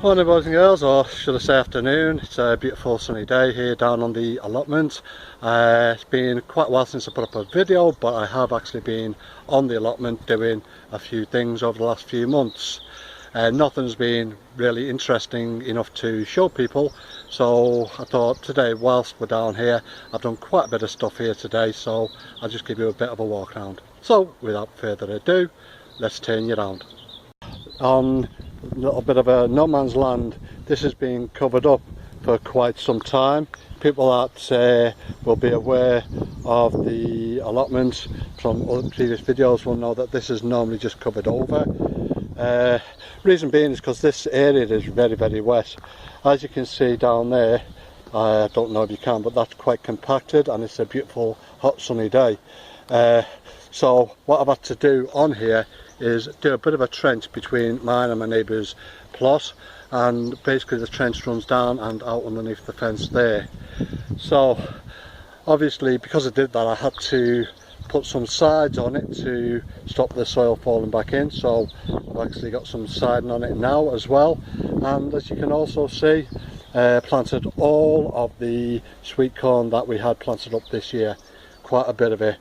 Morning boys and girls, or should I say afternoon. It's a beautiful sunny day here down on the allotment. It's been quite a while since I put up a video, but I have actually been on the allotment doing a few things over the last few months. Nothing's been really interesting enough to show people, so I thought today, whilst we're down here, I've done quite a bit of stuff here today, so I'll just give you a bit of a walk around. So without further ado, let's turn you around. On a little bit of a no man's land, this has been covered up for quite some time. People that will be aware of the allotments from other previous videos will know that this is normally just covered over. Reason being is because this area is very wet. As you can see down there, I don't know if you can, but that's quite compacted and it's a beautiful hot sunny day. So what I've had to do on here is do a bit of a trench between mine and my neighbour's plot, and basically the trench runs down and out underneath the fence there. So obviously because I did that, I had to put some sides on it to stop the soil falling back in, so I've actually got some siding on it now as well. And as you can also see, planted all of the sweet corn that we had planted up this year, quite a bit of it.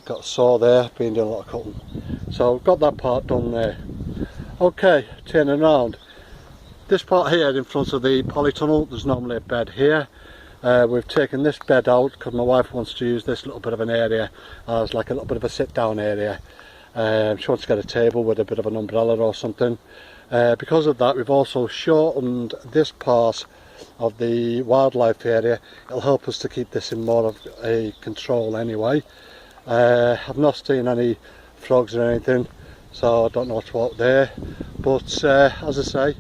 Got a saw there, been doing a lot of cutting, so got that part done there. Okay, turning around, this part here in front of the polytunnel, there's normally a bed here. We've taken this bed out because my wife wants to use this little bit of an area as like a little bit of a sit down area. She wants to get a table with a bit of an umbrella or something. Because of that, we've also shortened this part of the wildlife area. It'll help us to keep this in more of a control anyway. I've not seen any frogs or anything, so I don't know what's out there, but as I say,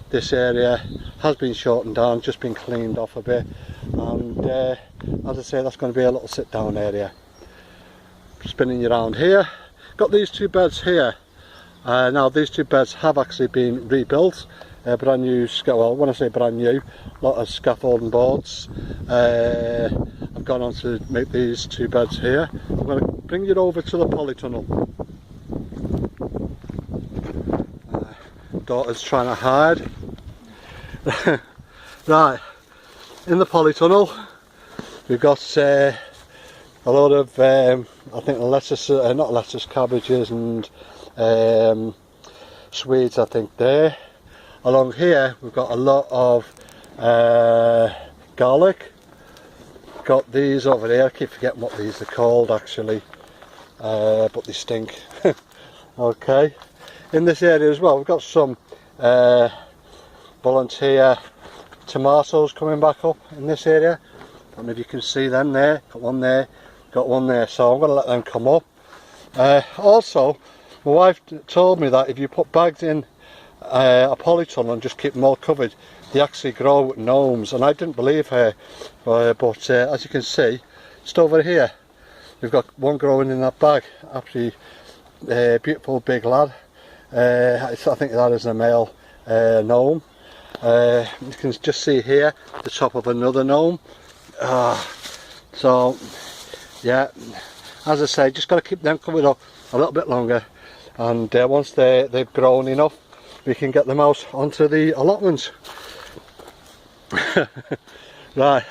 this area has been shortened down, just been cleaned off a bit, and as I say, that's going to be a little sit down area. Spinning you around here, got these two beds here. Now these two beds have actually been rebuilt, brand new, well when I say brand new, a lot of scaffolding boards. I've gone on to make these two beds here. I'm going to bring you over to the polytunnel. Daughter's trying to hide. Right, in the polytunnel we've got a lot of I think lettuce, not lettuce, cabbages and Swedes I think there. Along here we've got a lot of garlic. Got these over there, I keep forgetting what these are called actually, but they stink. Okay, in this area as well we've got some volunteer tomatoes coming back up in this area. I don't know if you can see them there, got one there, got one there, so I'm going to let them come up. Also, my wife told me that if you put bags in a polytunnel and just keep them all covered, they actually grow gnomes, and I didn't believe her, but as you can see, just over here we've got one growing in that bag. Actually beautiful big lad. I think that is a male gnome. You can just see here the top of another gnome. So yeah, as I say, just got to keep them covered up a little bit longer, and once they've grown enough, we can get them out onto the allotments. Right,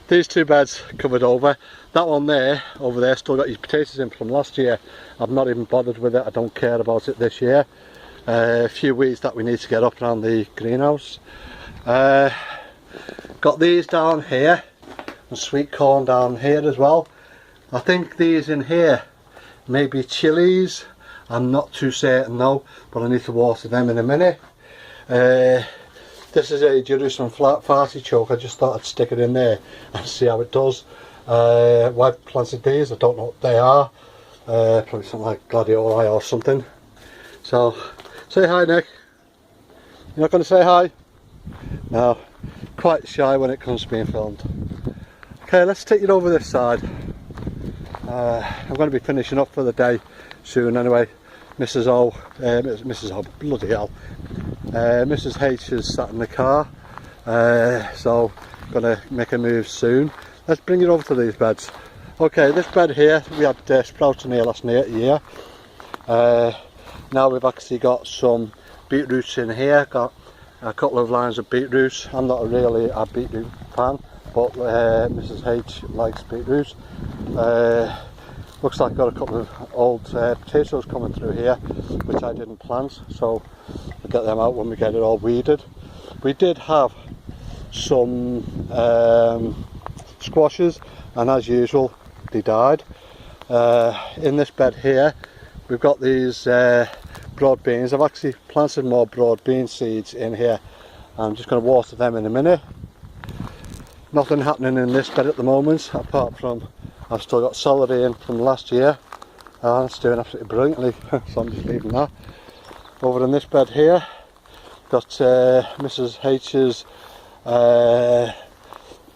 these two beds covered over. That one there, over there, still got your potatoes in from last year. I've not even bothered with it, I don't care about it this year. A few weeds that we need to get up around the greenhouse. Got these down here, and sweet corn down here as well. I think these in here may be chilies, I'm not too certain though, but I need to water them in a minute. This is a Jerusalem flat artichoke. I just thought I'd stick it in there and see how it does. Wife planted these, I don't know what they are. Probably something like gladioli or something. So, say hi Nick. You're not going to say hi? No, quite shy when it comes to being filmed. Okay, let's take it over this side. I'm going to be finishing up for the day soon anyway. Mrs. O, bloody hell. Mrs. H is sat in the car, so going to make a move soon. Let's bring it over to these beds. Okay, this bed here, we had sprouts in here last year. Now we've actually got some beetroots in here. Got a couple of lines of beetroots. I'm not really a beetroot fan, but Mrs H likes beetroots. Looks like I've got a couple of old potatoes coming through here, which I didn't plant, so we'll get them out when we get it all weeded. We did have some squashes, and as usual they died. In this bed here we've got these broad beans. I've actually planted more broad bean seeds in here. I'm just going to water them in a minute. Nothing happening in this bed at the moment, apart from I've still got celery in from last year, and it's doing absolutely brilliantly, so I'm just leaving that. Over in this bed here, got Mrs H's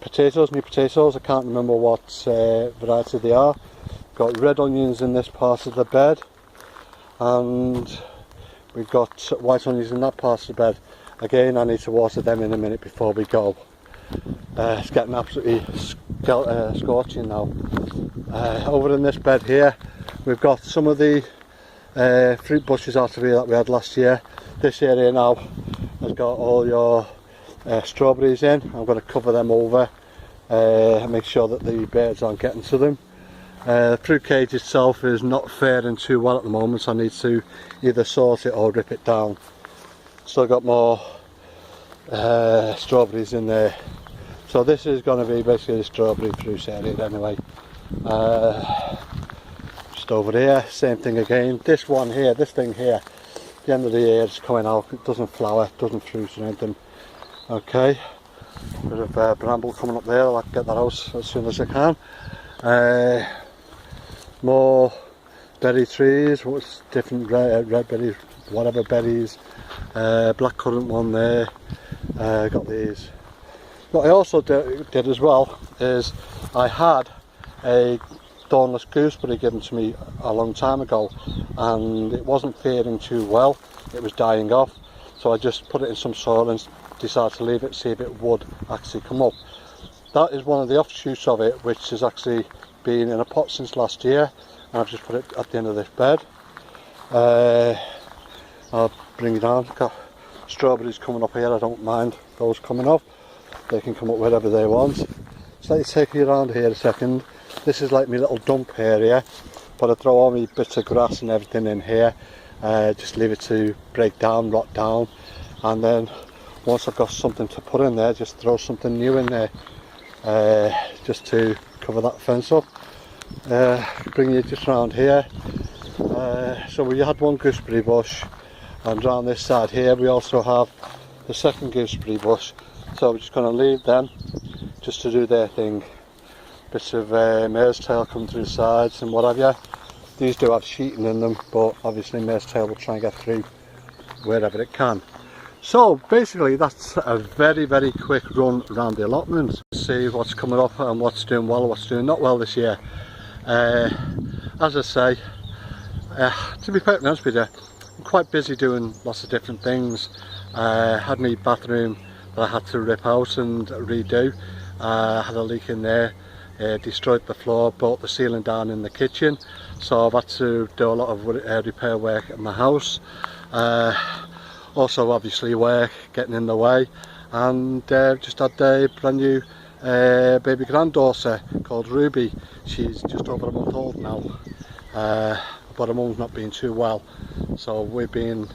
potatoes, new potatoes. I can't remember what variety they are. Got red onions in this part of the bed, and we've got white onions in that part of the bed. Again, I need to water them in a minute before we go. It's getting absolutely scorching now. Over in this bed here we've got some of the fruit bushes out of here that we had last year. This area now has got all your strawberries in. I'm going to cover them over and make sure that the birds aren't getting to them. The fruit cage itself is not faring too well at the moment, so I need to either sort it or rip it down. Still got more strawberries in there. So this is going to be basically the strawberry fruit area anyway. Just over here, same thing again. This one here, this thing here, the end of the year it's coming out. It doesn't flower, it doesn't fruit or anything. Okay, bit of bramble coming up there. I'll have to get that out as soon as I can. More berry trees, what's different red berries, whatever berries. Blackcurrant one there. Got these. What I also did as well is I had a thornless gooseberry given to me a long time ago, and it wasn't faring too well. It was dying off, so I just put it in some soil and decided to leave it, see if it would actually come up. That is one of the offshoots of it, which has actually been in a pot since last year, and I've just put it at the end of this bed. I'll bring it down. Got strawberries coming up here. I don't mind those coming up. They can come up wherever they want. Just let me take you around here a second. This is like my little dump area, but I throw all my bits of grass and everything in here. Just leave it to break down, rot down, and then once I've got something to put in there, just throw something new in there, just to cover that fence up. Bring you just around here. So we had one gooseberry bush, and around this side here we also have the second gooseberry bush. So we're just going to leave them just to do their thing. Bits of mare's tail coming through the sides and what have you. These do have sheeting in them, but obviously mare's tail will try and get through wherever it can. So basically that's a very quick run around the allotment. See what's coming up and what's doing well, what's doing not well this year. As I say, to be perfectly honest with you, I'm quite busy doing lots of different things. Had my bathroom that I had to rip out and redo. Had a leak in there, destroyed the floor, brought the ceiling down in the kitchen, so I've had to do a lot of repair work at my house. Also obviously work getting in the way, and just had a brand new baby granddaughter called Ruby. She's just over a month old now, but her mum's not been too well, so we've been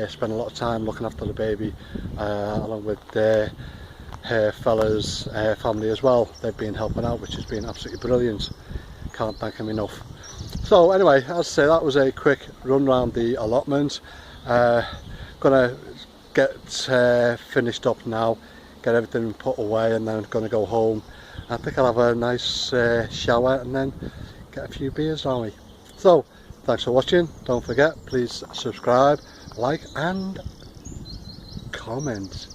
spending a lot of time looking after the baby, along with her fella's family as well. They've been helping out, which has been absolutely brilliant. Can't thank them enough. So anyway, as I say, that was a quick run round the allotment. Gonna get finished up now, get everything put away, and then gonna go home. I think I'll have a nice shower and then get a few beers on me. So thanks for watching. Don't forget, please subscribe, like and comment.